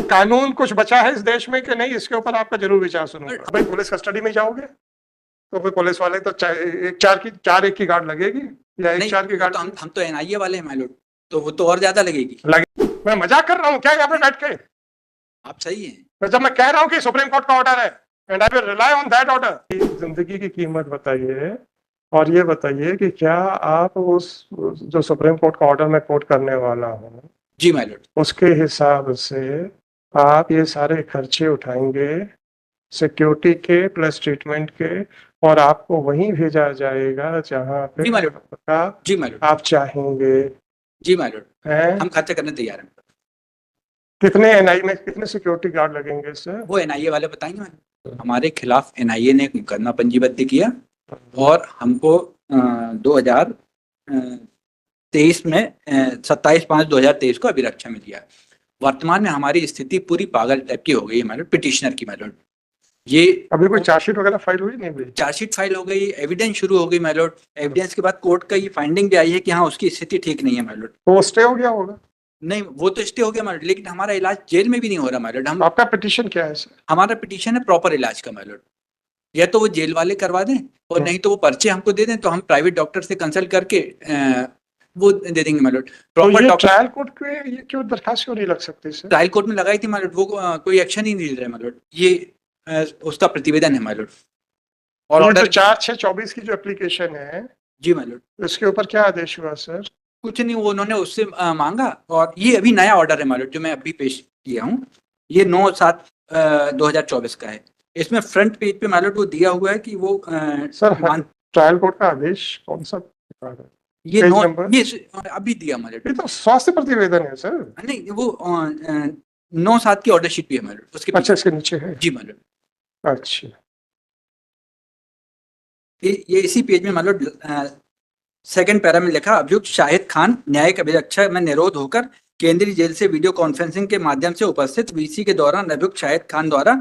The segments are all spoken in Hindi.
कानून कुछ बचा है इस देश में कि नहीं, इसके ऊपर आपका जरूर विचार सुनूंगा। भाई पुलिस कस्टडी में जाओगे तो फिर पुलिस वाले तो चार एक की गार्ड लगेगी या एक चार की गार्ड। तो हम तो एनआईए वाले हैं माइलोड, तो वो तो और ज्यादा लगेगी। मैं मजाक कर रहा हूँ क्या यहाँ पे बैठ के? आप सही हैं। तो जब मैं कह रहा हूँ कि सुप्रीम कोर्ट का ऑर्डर है and I will rely on that order. जिंदगी की कीमत बताइए और ये बताइए कि क्या आप उस जो सुप्रीम कोर्ट का ऑर्डर मैं कोट करने वाला हूँ जी माइलोड, उसके हिसाब से आप ये सारे खर्चे उठाएंगे सिक्योरिटी के प्लस ट्रीटमेंट के, और आपको वहीं भेजा जाएगा जहाँ पे जी माइलोड, आप चाहेंगे। जी माइलोड, हैं? हम खर्चा करने तैयार हैं। कितने एनआई में कितने सिक्योरिटी गार्ड लगेंगे इससे? वो एनआईए वाले बताएंगे माइलोड। हमारे खिलाफ एनआईए ने मुकदमा पंजीबद्ध किया और हमको 2023 में 27/5/2023 को अभिरक्षा में दिया। वर्तमान में हमारी स्थिति पूरी पागल टाइप की हो गई है माइलोड, पिटिशनर की माइलोड। ये अभी कोई चार्जशीट वगैरह फाइल हुई नहीं? हुई चार्जशीट फाइल हो गई, एविडेंस शुरू हो गई माइलोड। एविडेंस के बाद कोर्ट का ये फाइंडिंग भी आई है कि हाँ उसकी स्थिति ठीक नहीं है माइलोड। तो स्टे हो गया होगा? नहीं, वो तो स्टे हो गया माइलोड, लेकिन हमारा इलाज जेल में भी नहीं हो रहा माइलोड। हम आपका पिटीशन क्या है सर? हमारा पिटीशन है प्रॉपर इलाज का माइलोड। या तो वो जेल वाले करवा दें और नहीं तो वो पर्चे हमको दे दें, तो हम प्राइवेट डॉक्टर से कंसल्ट करके वो दे देंगे माइलोड। तो ये ट्रायल कोर्ट के ये क्यों दरखास्त क्यों नहीं लग सकती सर? ट्रायल कोर्ट में लगाई थी माइलोड, वो कोई एक्शन ही नहीं ले रहे माइलोड। ये उसका प्रतिवेदन है माइलोड। और ऑर्डर 4/6/24 की जो एप्लीकेशन है जी माइलोड, उसके ऊपर क्या आदेश हुआ सर? कुछ नहीं, वो उन्होंने उससे मांगा और ये अभी नया ऑर्डर है माइलोड जो मैं अभी पेश किया हूँ। ये 9/7/2024 का है। इसमें फ्रंट पेज पे माइलोड वो दिया हुआ है कि वो सर ट्रायल कोर्ट का आदेश कौन सा है? ये अभी दिया माइलोड। ये तो स्वास्थ्य प्रतिवेदन है सर। नहीं, वो 9/7 की ऑर्डर शीट भी है माइलोड उसके। अच्छा, इसके नीचे है? जी माइलोड। अच्छा, ये इसी पेज में माइलोड सेकंड पैरा में लिखा, अभियुक्त शाहिद खान न्यायिक अभिरक्षा में निरोध होकर केंद्रीय जेल से वीडियो कॉन्फ्रेंसिंग के माध्यम से उपस्थित वीसी के दौरान अभियुक्त शाहिद खान द्वारा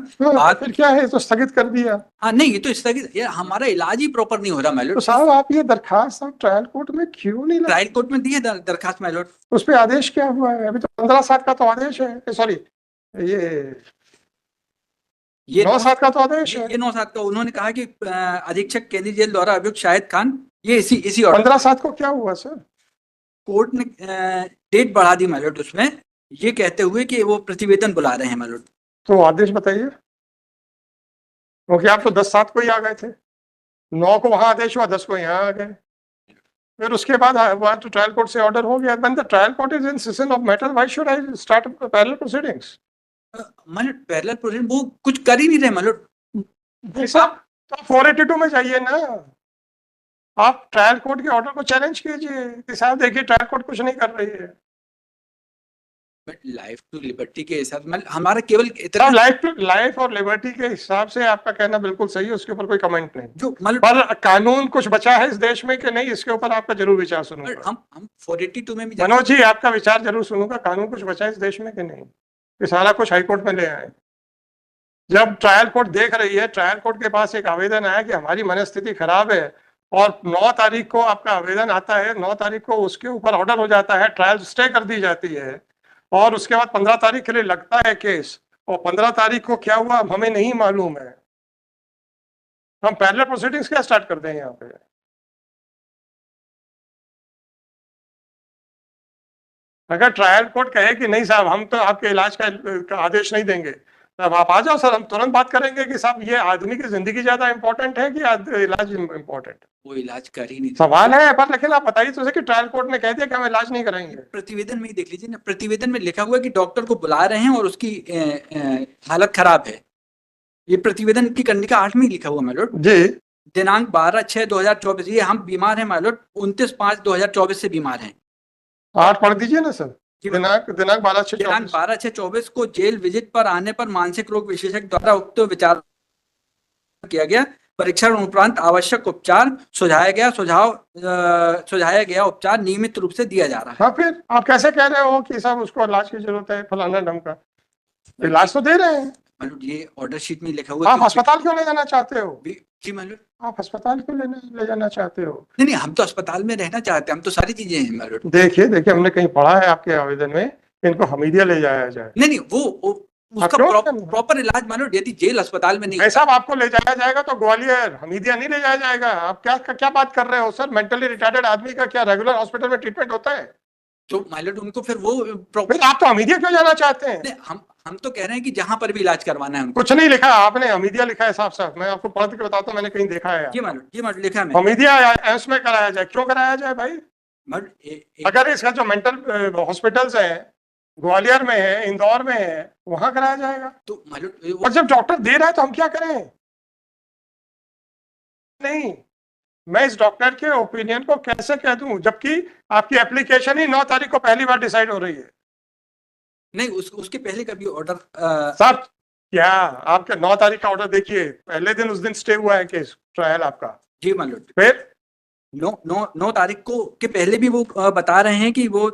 फिर क्या है, तो स्थगित कर दिया। हाँ नहीं, ये तो स्थगित, हमारा इलाज ही प्रॉपर नहीं हो रहा माइलोड। तो साहब आप ये दरखास्त आप ट्रायल कोर्ट में क्यों नहीं? ट्रायल कोर्ट में दी है दरखास्त माइलोड। उस पर आदेश क्या हुआ है? अभी तो 15/7 का तो आदेश है, सॉरी ये 9/7 का तो आदेश है। ये 9/7 का उन्होंने कहा कि अधीक्षक केंद्रीय जेल द्वारा अभियुक्त शाहिद खान, ये इसी ऑर्डर 15/7 को क्या हुआ सर? कोर्ट ने डेट बढ़ा दी माइलोड उसमें, ये कहते हुए कि वो प्रतिवेदन बुला रहे हैं माइलोड। तो आदेश बताइए, क्योंकि आप तो 10/7 को ही आ गए थे। 9 को वहां आदेश हुआ, 10 को यहाँ आ गए। फिर उसके बाद वहां तो ट्रायल कोर्ट से ऑर्डर हो गया। When the trial court is in session of matter, why should I start parallel proceedings? Myeloid parallel proceeding वो कुछ कर ही नहीं रहे माइलोड। भाई साहब तो 482 में जाइए ना, आप ट्रायल कोर्ट के ऑर्डर को चैलेंज कीजिए कि साहब देखिए ट्रायल कोर्ट कुछ नहीं कर रही है। बट लाइफ टू लिबर्टी के हिसाब से हमारा केवल इतना लाइफ और लिबर्टी के हिसाब से आपका कहना बिल्कुल सही है, उसके ऊपर कोई कमेंट नहीं। जो पर कानून कुछ बचा है इस देश में कि नहीं, इसके ऊपर आपका जरूर विचार सुनूंगा। हम 482 में भी मनोज जी आपका विचार जरूर सुनूंगा। कानून कुछ बचा है इस देश में कि नहीं, ये सारा कुछ हाईकोर्ट में ले आए। जब ट्रायल कोर्ट देख रही है, ट्रायल कोर्ट के पास एक आवेदन आया कि हमारी मनस्थिति खराब है, और 9 तारीख को आपका आवेदन आता है, 9 तारीख को उसके ऊपर ऑर्डर हो जाता है, ट्रायल स्टे कर दी जाती है, और उसके बाद 15 तारीख के लिए लगता है केस, और 15 तारीख को क्या हुआ हमें नहीं मालूम है। हम पैरेलल प्रोसीडिंग्स क्या स्टार्ट कर दें यहाँ पे? अगर ट्रायल कोर्ट कहे कि नहीं साहब हम तो आपके इलाज का आदेश नहीं देंगे, तब आप आ जाओ सर, हम तुरंत बात करेंगे कि साहब ये आदमी की जिंदगी ज्यादा इंपॉर्टेंट है कि इलाज इंपॉर्टेंट? वो इलाज कर ही नहीं सवाल है, पर लेकिन आप बताइए तो कि ट्रायल कोर्ट ने कह दिया कि हम इलाज नहीं करेंगे। प्रतिवेदन में ही देख लीजिए ना, प्रतिवेदन में लिखा हुआ है कि डॉक्टर को बुला रहे हैं और उसकी हालत खराब है। ये प्रतिवेदन की कंडिका 8 में ही लिखा हुआ माइलोड जी। दिनांक 12/6/2024, ये हम बीमार हैं माइलोड, 29/5/2024 से बीमार हैं। 8 पढ़ दीजिए ना सर। दिनांक 12/6/24 को जेल विजिट पर आने पर मानसिक रोग विशेषज्ञ द्वारा उक्त विचार किया गया। परीक्षण उपरांत आवश्यक उपचार सुझाया गया उपचार नियमित रूप से दिया जा रहा है। हाँ, फिर आप कैसे कह रहे हो कि साहब उसको इलाज की जरूरत है, फलाना ढंग का? इलाज तो दे रहे हैं। ये ऑर्डर शीट में लिखा हुआ। आप अस्पताल क्यों ले जाना चाहते हो? जी माइलोड, आप अस्पताल क्यों ले जाना चाहते हो? नहीं, हम तो अस्पताल में रहना चाहते हैं, हम तो सारी चीजें हैं माइलोड। देखिए हमने कहीं पढ़ा है आपके आवेदन में इनको हमीदिया ले जाया जाए। नहीं, वो उसका क्यों नहीं? प्रॉपर इलाज मान लो यदि जेल अस्पताल में नहीं भाई साहब आपको ले जाया जाएगा तो ग्वालियर हमीदिया नहीं ले जाया जाएगा। आप क्या बात कर रहे हो सर? मेंटली रिटार्डेड आदमी का क्या रेगुलर हॉस्पिटल में ट्रीटमेंट होता है? तो माइलॉर्ड उनको फिर वो फिर आप तो हमीदिया क्यों जाना चाहते हैं? हम तो कह रहे हैं कि जहां पर भी इलाज करवाना है उनको। कुछ नहीं लिखा आपने, हमीदिया लिखा है साफ साफ। मैं आपको पढ़ के बताता हूँ, मैंने कहीं देखा है। जी माइलॉर्ड लिखा है मैंने। हमीदिया एम्स में कराया जाए। क्यों कराया जाए भाई? माइलॉर्ड अगर इसका जो मेंटल हॉस्पिटल्स है ग्वालियर में है, इंदौर में है, वहां कराया जाएगा। तो माइलॉर्ड और जब डॉक्टर दे रहा है तो हम क्या करें? नहीं, मैं इस डॉक्टर के ओपिनियन को कैसे कह दूं जबकि आपकी एप्लीकेशन ही 9 तारीख को पहली बार डिसाइड हो रही है। नहीं उसके पहले का भी ऑर्डर साहब क्या आपके 9 तारीख का ऑर्डर देखिए, पहले दिन उस दिन स्टे हुआ है केस ट्रायल आपका। जी माइलॉर्ड। फिर 9 तारीख को के पहले भी वो बता रहे हैं कि वो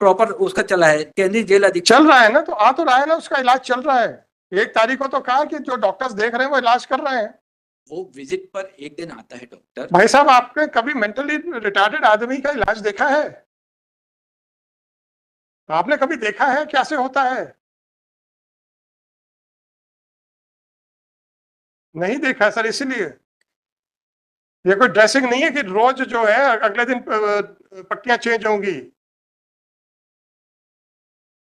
प्रॉपर उसका चला है, केंद्रीय जेल अधीक्षक चल रहा है ना, तो आ तो रहा है ना, उसका इलाज चल रहा है। 1 तारीख को तो कहा कि जो डॉक्टर्स देख रहे हैं वो इलाज कर रहे हैं। वो विजिट पर एक दिन आता है डॉक्टर। भाई साहब आपने कभी मेंटली रिटार्डेड आदमी का इलाज देखा है? आपने कभी देखा है कैसे होता है? नहीं देखा सर, इसीलिए ये कोई ड्रेसिंग नहीं है कि रोज जो है अगले दिन पट्टियां चेंज होंगी।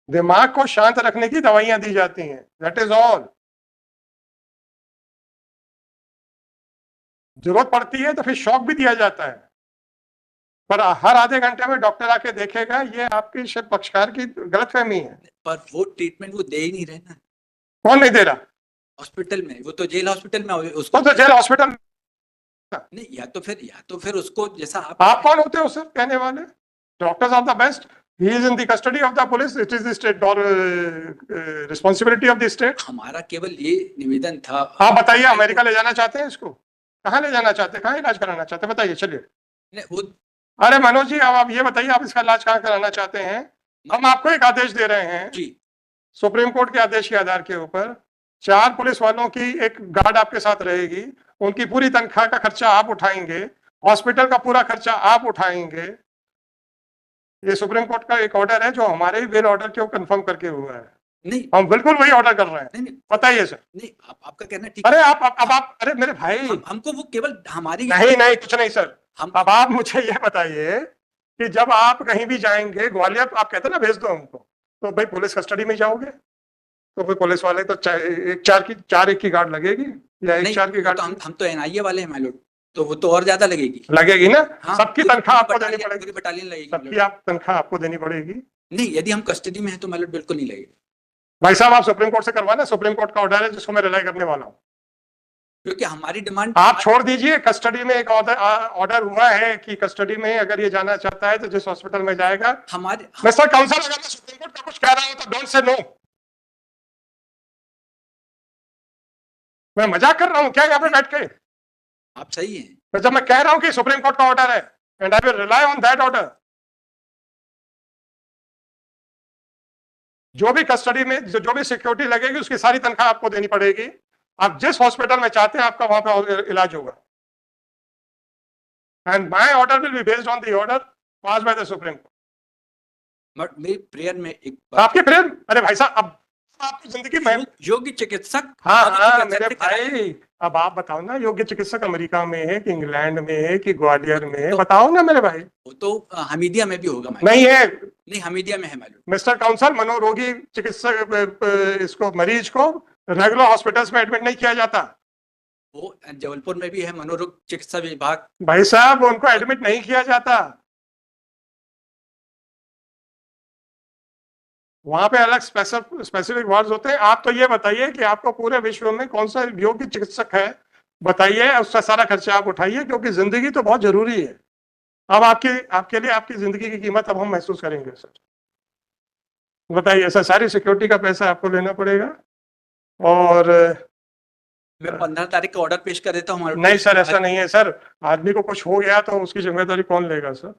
दिमाग को शांत रखने की दवाइयां दी जाती हैं, दैट इज ऑल। जरूरत पड़ती है तो फिर शॉक भी दिया जाता है, पर हर आधे घंटे में डॉक्टर आके देखेगा, ये आपकी शायद पक्षकार की गलतफहमी है। पर वो ट्रीटमेंट वो दे ही नहीं रहे ना कौन नहीं दे रहा? हॉस्पिटल में। वो तो जेल हॉस्पिटल में उसको तो जेल हॉस्पिटल नहीं, या तो फिर उसको जैसा आप कौन होते हो सर कहने वाले? Doctors are the best, he is in the custody of the police, it is the state responsibility of the state. हमारा केवल ये निवेदन था। आप बताइए, अमेरिका ले जाना चाहते हैं इसको? कहाँ ले जाना चाहते हैं, कहाँ इलाज कराना चाहते हैं, बताइए चलिए। वो अरे मनोज जी, अब आप ये बताइए, आप इसका इलाज कहाँ कराना चाहते हैं? हम आपको एक आदेश दे रहे हैं जी, सुप्रीम कोर्ट के आदेश के आधार के ऊपर। 4 पुलिस वालों की एक गार्ड आपके साथ रहेगी, उनकी पूरी तनख्वाह का खर्चा आप उठाएंगे, हॉस्पिटल का पूरा खर्चा आप उठाएंगे। ये सुप्रीम कोर्ट का एक ऑर्डर है जो हमारे ही बेल ऑर्डर के कंफर्म करके हुआ है। नहीं हम बिल्कुल वही ऑर्डर कर रहे हैं। नहीं बताइए सर। नहीं आपका कहना ठीक। अरे आप अरे मेरे भाई, हमको वो केवल हमारी नहीं कुछ नहीं सर। हम अब आप मुझे ये बताइए कि जब आप कहीं भी जाएंगे ग्वालियर, आप कहते ना भेज दो हमको, तो भाई पुलिस कस्टडी में जाओगे तो फिर पुलिस वाले तो 4 की गार्ड लगेगी या 1-4 की गार्ड? हम तो एनआईए वाले हैं माइलॉर्ड, तो वो तो और ज्यादा लगेगी ना। हाँ, सबकी तनख्वाह आपको देनी पड़ेगी, पूरी बटालियन लगेगी। सबकी आप तनख्वाह आपको देनी पड़ेगी। नहीं, यदि हम कस्टडी में है तो माइलॉर्ड बिल्कुल नहीं लगेगी। भाई साहब आप सुप्रीम कोर्ट से करवाना, सुप्रीम कोर्ट का ऑर्डर है जिसको मैं रिलाई करने वाला हूँ। क्योंकि हमारी डिमांड आप छोड़ दीजिए, कस्टडी में एक ऑर्डर हुआ है कि कस्टडी में अगर ये जाना चाहता है तो जिस हॉस्पिटल में जाएगा। मिस्टर काउंसिल, अगर मैं सुप्रीम कोर्ट का कुछ कह रहा हूं तो डोंट से नो। मैं मजाक कर रहा हूं क्या यहाँ पे बैठ के? आप सही हैं। तो जब मैं कह रहा हूं कि सुप्रीम कोर्ट का ऑर्डर है and I will rely on that order, जो भी कस्टडी में जो भी सिक्योरिटी लगेगी उसकी सारी तनख्वाह आपको देनी पड़ेगी। आप जिस हॉस्पिटल में चाहते हैं आपका वहां पे इलाज होगा। And my order will be based on the order pass by the supreme court. But मेरी प्रेयर में एक आपकी प्रेयर? अरे भाई साहब, अब आपकी जिंदगी में योग्य चिकित्सक। हाँ मेरे भाई, अब आप बताओ ना, योग्य चिकित्सक अमेरिका में है कि इंग्लैंड में है कि ग्वालियर में है? बताओ ना मेरे भाई। वो तो हमीदिया में भी होगा। नहीं है, नहीं हमीदिया में है मालूम। मिस्टर काउंसिल, मनोरोगी चिकित्सक इसको मरीज को रेगुलर हॉस्पिटल्स में एडमिट नहीं किया जाता। वो जबलपुर में भी है मनोरोग चिकित्सा विभाग। भाई साहब उनको एडमिट नहीं किया जाता, वहां पे अलग स्पेसिफिक वार्ड्स होते हैं। आप तो ये बताइए कि आपको पूरे विश्व में कौन सा योग्य चिकित्सक है, बताइए, उसका सारा खर्चा आप उठाइए, क्योंकि जिंदगी तो बहुत जरूरी है। अब आपके लिए आपकी जिंदगी की कीमत अब हम महसूस करेंगे सर। बताइए सर, सारी सिक्योरिटी का पैसा आपको लेना पड़ेगा। और मैं 15 तारीख का ऑर्डर पेश कर देता हूँ। नहीं सर, ऐसा नहीं है सर, आदमी को कुछ हो गया तो उसकी जिम्मेदारी कौन लेगा सर?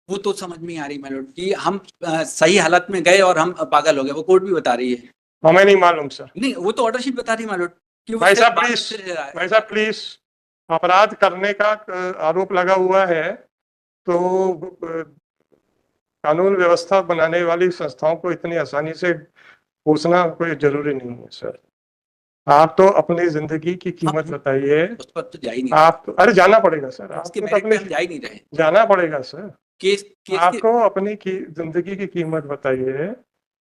वो तो समझ में आ रही मालूम कि हम सही हालत में गए और हम पागल हो गए, वो कोर्ट भी बता रही है। हमें नहीं मालूम सर। नहीं, वो तो ऑर्डर शीट बता रही मालूम कि भाई साहब प्लीज, अपराध करने का आरोप लगा हुआ है तो कानून व्यवस्था बनाने वाली संस्थाओं को इतनी आसानी से पूछना कोई जरूरी नहीं है सर। आप तो अपनी जिंदगी की कीमत हम बताइए। उस पर तो जा ही नहीं आप अरे जाना पड़ेगा सर, रहे, उसके आपको तो मेरिट पे अपनी हम जा ही नहीं रहे। जाना पड़ेगा सर। केस केस के आपको अपनी जिंदगी की कीमत बताइए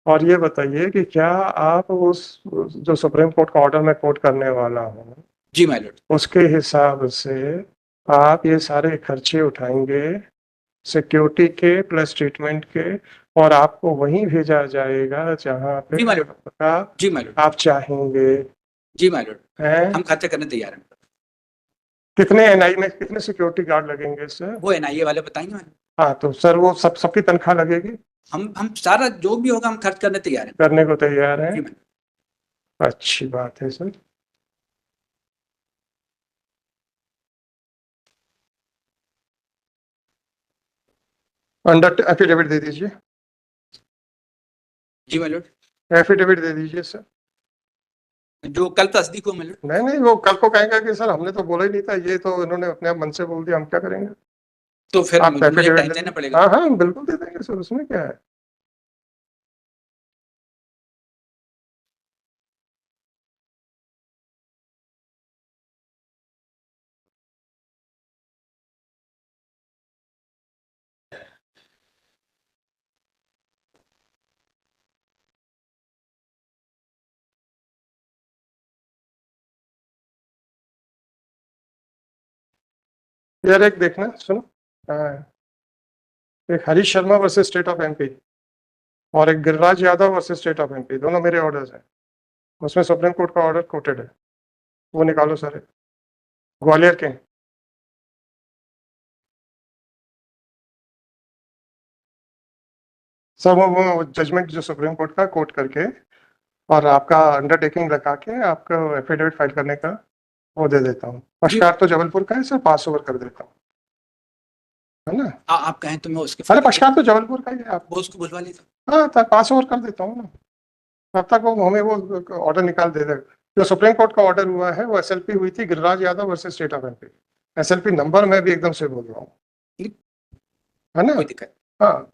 और ये बताइए कि क्या आप उस जो सुप्रीम कोर्ट का ऑर्डर मैं कोट करने वाला हूँ जी माय लॉर्ड। उसके हिसाब से आप ये सारे खर्चे उठाएंगे, सिक्योरिटी के प्लस ट्रीटमेंट के, और आपको वहीं भेजा जाएगा जहाँ जी पे माय लॉर्ड। जी माय लॉर्ड। आप चाहेंगे। जी माय लॉर्ड। हैं? हम खर्चा करने तैयार हैं। कितने एनआई में कितने सिक्योरिटी गार्ड लगेंगे सर? वो एनआईए वाले बताएंगे मैंने। हाँ तो सर वो सबकी तनख्वाह लगेगी? हम सारा जो भी होगा हम खर्च करने तैयार हैं। करने को तैयार जी हैं? मैम। अच्छी बात है सर। अंडर एफिडेविट दे दीजिए। जी माय लॉर्ड। एफिडेविट दे दीजिए सर। जो कल तस्दीक हो माय लॉर्ड। नहीं नहीं, वो कल को कहेंगे कि सर हमने तो बोला ही नहीं था, ये तो इन्होंने अपने आप मन से बोल दिया, हम क्या करेंगे? तो फिर आप मुझे एफिडेविट टाइम दे देना दीजिए। पड़ेगा। हाँ हाँ बिल्कुल दे देंगे सर, उसमें क्या है। यार एक देखना सुनो। हाँ, एक Harish Sharma versus state of MP और एक Giriraj Yadav versus state of MP, दोनों मेरे ऑर्डर्स हैं। उसमें सुप्रीम कोर्ट का ऑर्डर कोटेड है, वो निकालो सारे, ग्वालियर के हैं। सर वो जजमेंट जो सुप्रीम कोर्ट का कोट करके और आपका अंडरटेकिंग लगा के आपको एफिडेविट फाइल करने का वो दे देता हूँ। जी। पक्षकार तो जबलपुर का है सर, पास ओवर कर देता हूँ, है ना? आप कहें तो मैं उसके अरे पक्षकार तो जबलपुर का ही है आप। वो उसको बुलवा लेता। हाँ तब पास ओवर कर देता हूँ ना, तब तक वो हमें वो ऑर्डर निकाल दे देगा। जो सुप्रीम कोर्ट का ऑर्डर हुआ है वो एसएलपी हुई थी Giriraj Yadav versus state of MP. SLP number मैं भी एकदम से बोल रहा हूँ, है ना? कोई दिक्कत हाँ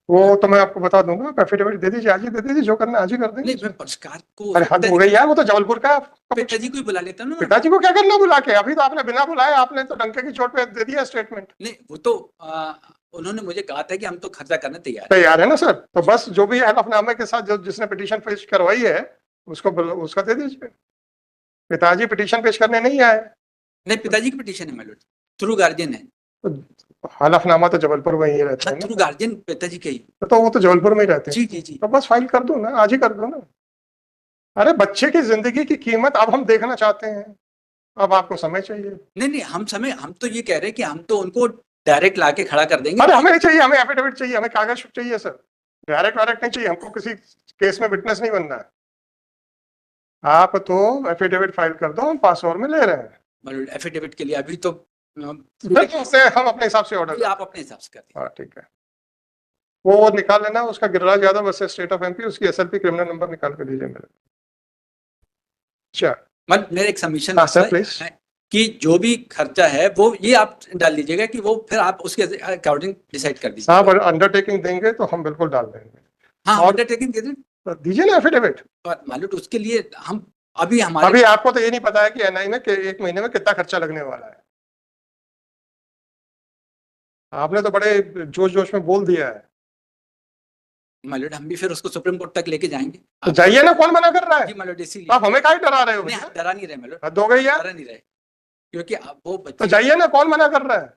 वो तो मैं आपको बता दूंगा, आप एफिडेविट दे दीजिए, आज ही दे दीजिए, जो करना आज ही कर देंगे नहीं। मैं उसमें। पक्षकार को अरे हद हो गई यार, वो तो जबलपुर का है, आपका पिताजी को ही बुला लेता ना। पिताजी को क्या करना बुला के? अभी तो आपने बिना बुलाए आपने तो डंके की चोट पे दे दिया स्टेटमेंट। नहीं वो तो उन्होंने मुझे कहा था कि हम तो खर्चा करने तैयार हैं। तैयार है ना सर? तो बस जो भी हलफनामे के साथ जो जिसने पिटीशन पेश करवाई है उसको उसका दे दीजिए। पिताजी पिटीशन पेश करने नहीं आए। नहीं पिताजी की पिटीशन है माय लॉर्ड, थ्रू गार्जियन है। तो हलफनामा तो जबलपुर में ही रहता है थ्रू ना, गार्जियन पिताजी के ही। तो वो तो जबलपुर में ही रहते हैं। जी जी जी। तो बस फाइल कर दो ना, आज ही कर दो ना। अरे बच्चे की जिंदगी की कीमत अब हम देखना चाहते हैं, अब आपको समय चाहिए। नहीं नहीं हम तो ये कह रहे हैं कि हम तो उनको डायरेक्ट लाके खड़ा कर देंगे। अरे हमें नहीं चाहिए, हमें एफिडेविट चाहिए, हमें कागज चाहिए सर। डायरेक्ट वायरेक्ट नहीं चाहिए, हमको किसी केस में विटनेस नहीं बनना है। आप तो एफिडेविट फाइल कर दो, हम पास ओवर में ले रहे हैं। मतलब एफिडेविट के लिए अभी तो फिर उससे हम अपने हिसाब से ऑर्डर। आप अपने हिसाब से कर दीजिए। हाँ ठीक है, वो निकाल लेना उसका, Giriraj Yadav versus state of MP, उसकी एसएलपी क्रिमिनल नंबर निकाल के दीजिए मेरे। अच्छा मतलब मेरे एक सबमिशन हाँ सर प्लीज। कि जो भी खर्चा है वो ये आप डाल दीजिएगा कि वो फिर आप उसके अकॉर्डिंग डिसाइड कर दीजिए। आप अंडरटेकिंग देंगे तो हम बिल्कुल डाल देंगे। हाँ और अंडरटेकिंग दे दें। तो दीजिए ना एफिडेविट। और मालूम उसके लिए हम अभी हमारे अभी आपको तो ये नहीं पता है कि एनआई में एक महीने में कितना खर्चा लगने वाला है। आपने तो बड़े जोश जोश में बोल दिया है। मालूम हम भी फिर उसको सुप्रीम कोर्ट तक लेके जाएंगे। तो जाइए ना, कौन मना कर रहा जी है? मालूम इसीलिए आप हमें काहे डरा रहे हो? नहीं, डरा नहीं रहे मालूम, हद हो गई यार। डरा नहीं रहे क्योंकि अब वो तो बच्चे जाइए ना, कौन मना कर रहा है?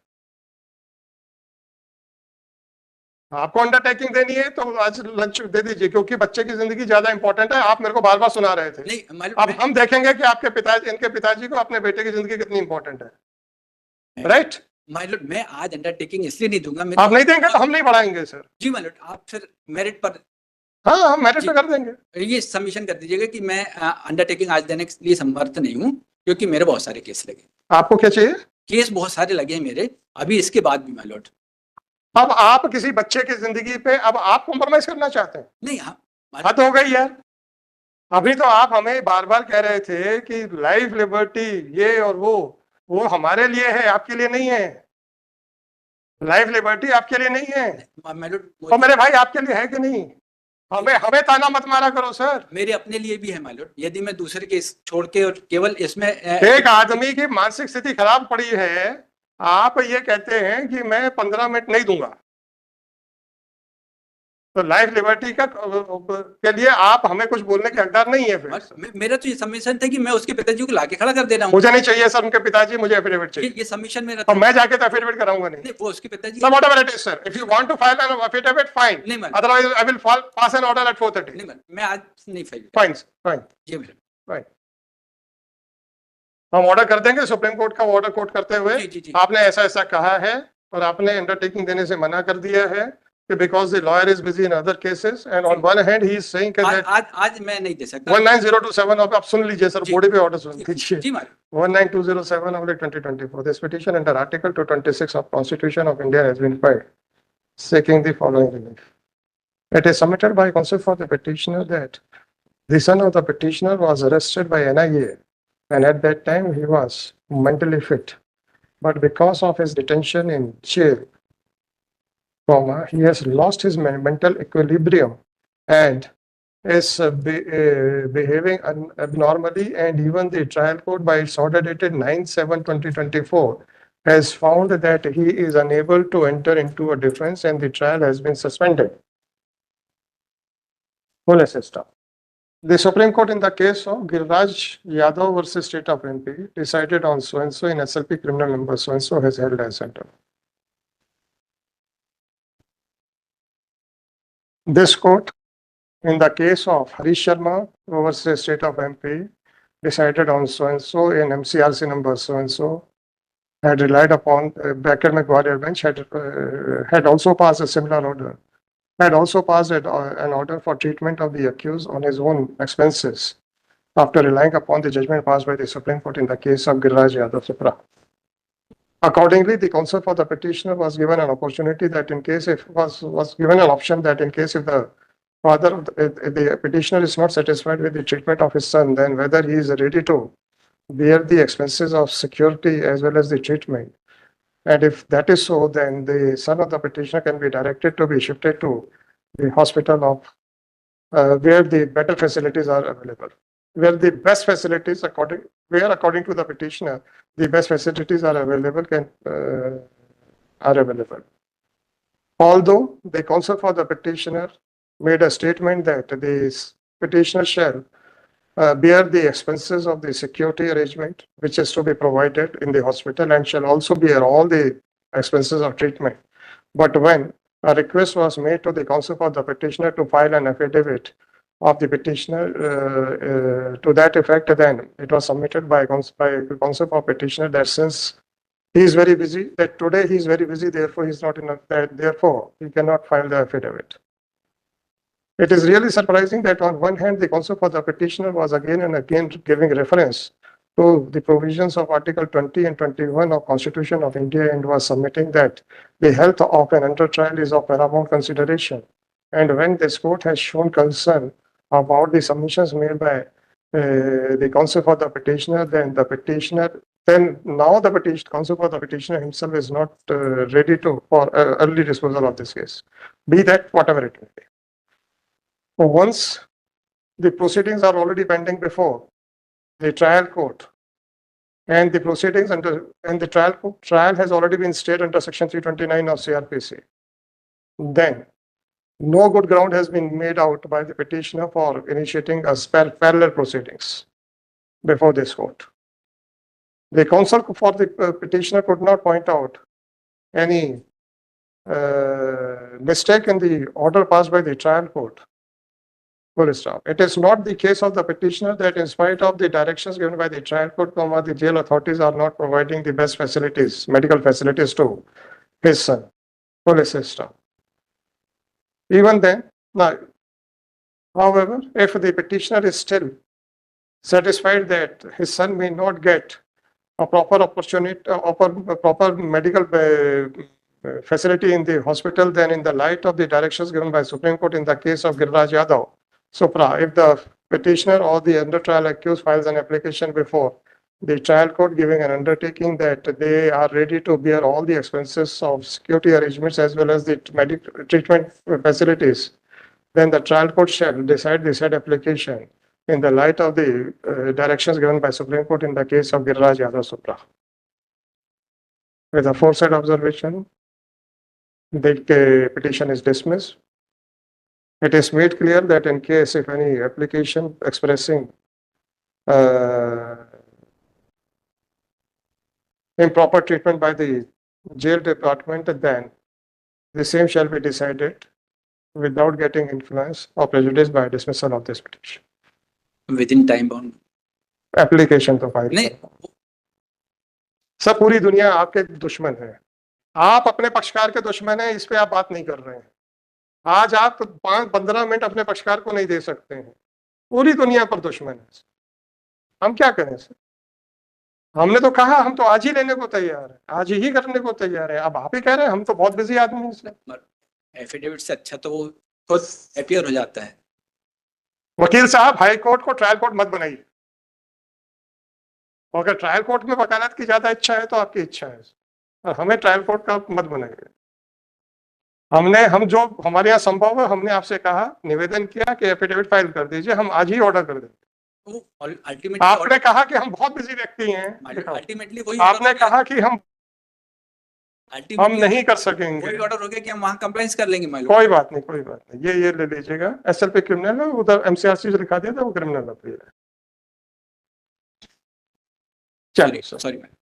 आपको अंडरटेकिंग देनी है तो आज लंच दे दीजिए, क्योंकि बच्चे की जिंदगी ज्यादा इंपॉर्टेंट है। आप मेरे को बार बार सुना रहे थे। नहीं मालूम। अब हम देखेंगे कि आपके पिताजी, इनके पिताजी को अपने बेटे की जिंदगी कितनी इंपॉर्टेंट है। राइट? मालूम मैं आज अंडरटेकिंग इसलिए नहीं दूंगा। आप नहीं देंगे तो हम नहीं बढ़ाएंगे सर। जी मालूम आप फिर मेरिट पर हाँ हम मेरिट पे कर देंगे। ये सबमिशन कर दीजिएगा कि मैं अंडरटेकिंग आज देने के लिए समर्थ नहीं हूँ क्योंकि मेरे बहुत सारे केस लगे। आपको क्या चाहिए? केस बहुत सारे लगे हैं मेरे अभी इसके बाद भी माय लॉर्ड। अब आप किसी बच्चे की जिंदगी पे अब आप कॉम्प्रोमाइज करना चाहते हैं? नहीं हाँ हद हो गई यार। अभी तो आप हमें बार बार कह रहे थे कि लाइफ लिबर्टी ये और वो हमारे लिए है, आपके लिए नहीं है। लाइफ लिबर्टी आपके लिए नहीं है, माय लॉर्ड और मेरे भाई आपके लिए है कि नहीं? हमें हमें ताना मत मारा करो सर। मेरे अपने लिए भी है माइलोड, यदि मैं दूसरे केस छोड़ के और केवल इसमें एक आदमी की मानसिक स्थिति खराब पड़ी है, आप ये कहते हैं कि मैं 15 मिनट नहीं दूंगा, तो लाइफ लिबर्टी का के लिए आप हमें कुछ बोलने के हकदार नहीं है फिर। मेरा तो ये सबमिशन था कि मैं उसके पिताजी को लाके खड़ा कर दे रहा हूँ। मुझे नहीं चाहिए सर उनके पिताजी, मुझे एफिडेविट चाहिए। ये सबमिशन मेरा और था। मैं जाके तो एफिडेविट कराऊंगा नहीं। नहीं, वो उसके पिताजी Sir, whatever it is, sir. If you want to file an affidavit, fine. नहीं ma'am, Otherwise, I will pass an order at 4:30. नहीं मैम, मैं आज नहीं फाइल। Fine, sir, fine, जी मैम, fine. हम ऑर्डर कर देंगे सुप्रीम कोर्ट का ऑर्डर कोर्ट करते हुए। जी जी जी। आपने ऐसा ऐसा कहा है और आपने अंडरटेकिंग देने से मना कर दिया है कि because the lawyer is busy in other cases and on one hand he is saying that आज मैं नहीं दे सकता। 19027 आप सुन लीजिए सर, जी। बॉडी पे ऑर्डर सुन लीजिए। जी ma'am, 19207/2024 this petition under article 226 of constitution of India has been filed seeking the following relief. It is submitted by counsel for the petitioner that the son of the petitioner was arrested by NIA and at that time he was mentally fit, but because of his detention in jail, he has lost his mental equilibrium and is behaving abnormally, and even the trial court by its order dated 9/7/2024 has found that he is unable to enter into a defense and the trial has been suspended. Full system. The Supreme Court in the case of Giriraj Yadav versus State of MP decided on so and so in SLP criminal number so and so has held as center. This court in the case of Harish Sharma versus State of MP decided on so and so in MCRC number so and so had relied upon Becker McGuire bench had also passed a similar order. Had also passed an order for treatment of the accused on his own expenses after relying upon the judgment passed by the Supreme Court in the case of Giriraj Yadav Supra. Accordingly, the counsel for the petitioner was given an opportunity that in case if was given an option that in case if the father of the petitioner is not satisfied with the treatment of his son, then whether he is ready to bear the expenses of security as well as the treatment. And if that is so, then the son of the petitioner can be directed to be shifted to the hospital of where the better facilities are available, where the best facilities according to the petitioner, the best facilities are available are available. Although the counsel for the petitioner made a statement that the petitioner shall bear the expenses of the security arrangement, which is to be provided in the hospital, and shall also bear all the expenses of treatment. But when a request was made to the counsel for the petitioner to file an affidavit of the petitioner to that effect, then it was submitted by counsel for petitioner that since he is very busy, that today he is very busy, therefore he is not therefore he cannot file the affidavit. It is really surprising that on one hand, the counsel for the petitioner was again and again giving reference to the provisions of Article 20 and 21 of Constitution of India and was submitting that the health of an under trial is of paramount consideration. And when this court has shown concern about the submissions made by the counsel for the petitioner, then now the counsel for the petitioner himself is not ready for early disposal of this case, be that whatever it may be. Once the proceedings are already pending before the trial court, and the proceedings and the trial has already been stayed under Section 329 of CRPC, then no good ground has been made out by the petitioner for initiating a parallel proceedings before this court. The counsel for the petitioner could not point out any mistake in the order passed by the trial court. Full stop. It is not the case of the petitioner that in spite of the directions given by the trial court, the jail authorities are not providing the best facilities, medical facilities to his son. Full stop. Even then, now, however, if the petitioner is still satisfied that his son may not get a proper opportunity, proper medical facility in the hospital, then in the light of the directions given by Supreme Court in the case of Giriraj Yadav Supra, if the petitioner or the under trial accused files an application before the trial court giving an undertaking that they are ready to bear all the expenses of security arrangements as well as the medical treatment facilities, then the trial court shall decide the said application in the light of the directions given by Supreme Court in the case of Giriraj Yadav Supra. With a foresaid observation, the petition is dismissed. It is made clear that in case if any application expressing improper treatment by the jail department, then the same shall be decided without getting influence or prejudice by dismissal of this petition. Within time bound. Application तो फाइल नहीं, सब पूरी दुनिया आपके दुश्मन है, आप अपने पक्षकार के दुश्मन हैं, इस पे आप बात नहीं कर रहे हैं। आज आप 5-15 मिनट अपने पक्षकार को नहीं दे सकते हैं, पूरी दुनिया पर दुश्मन है। हम क्या करें सर? हमने तो कहा हम तो आज ही लेने को तैयार है, आज ही करने को तैयार है। अब आप ही कह रहे हैं हम तो बहुत बिजी आदमी हैं सर। एफिडेविट से अच्छा तो वो खुद अपीयर हो जाता है। वकील साहब, हाई कोर्ट को ट्रायल कोर्ट मत बनाइए। अगर ट्रायल कोर्ट में वकालत की ज्यादा इच्छा है तो आपकी इच्छा है, और हमें ट्रायल कोर्ट का मत बनाइए। हम जो हमारे यहाँ संभव है, हमने आपसे कहा, निवेदन किया कि एफिडेविट फाइल कर दीजिए, हम आज ही ऑर्डर कर देंगे। अल्टीमेटली आपने कहा कि हम बहुत बिजी व्यक्ति हैं, अल्टीमेटली वही आपने कहा कि हम नहीं कर सकेंगे। वही ऑर्डर हो गया कि हम वहाँ कंप्लेंट कर लेंगे। कोई बात नहीं, कोई बात नहीं, ये ले लीजिएगा। एसएलपी क्रिमिनल है, उधर एमसीआरसी से लिखा दिया था, वो क्रिमिनल अपील है। चलिए सॉरी मैम।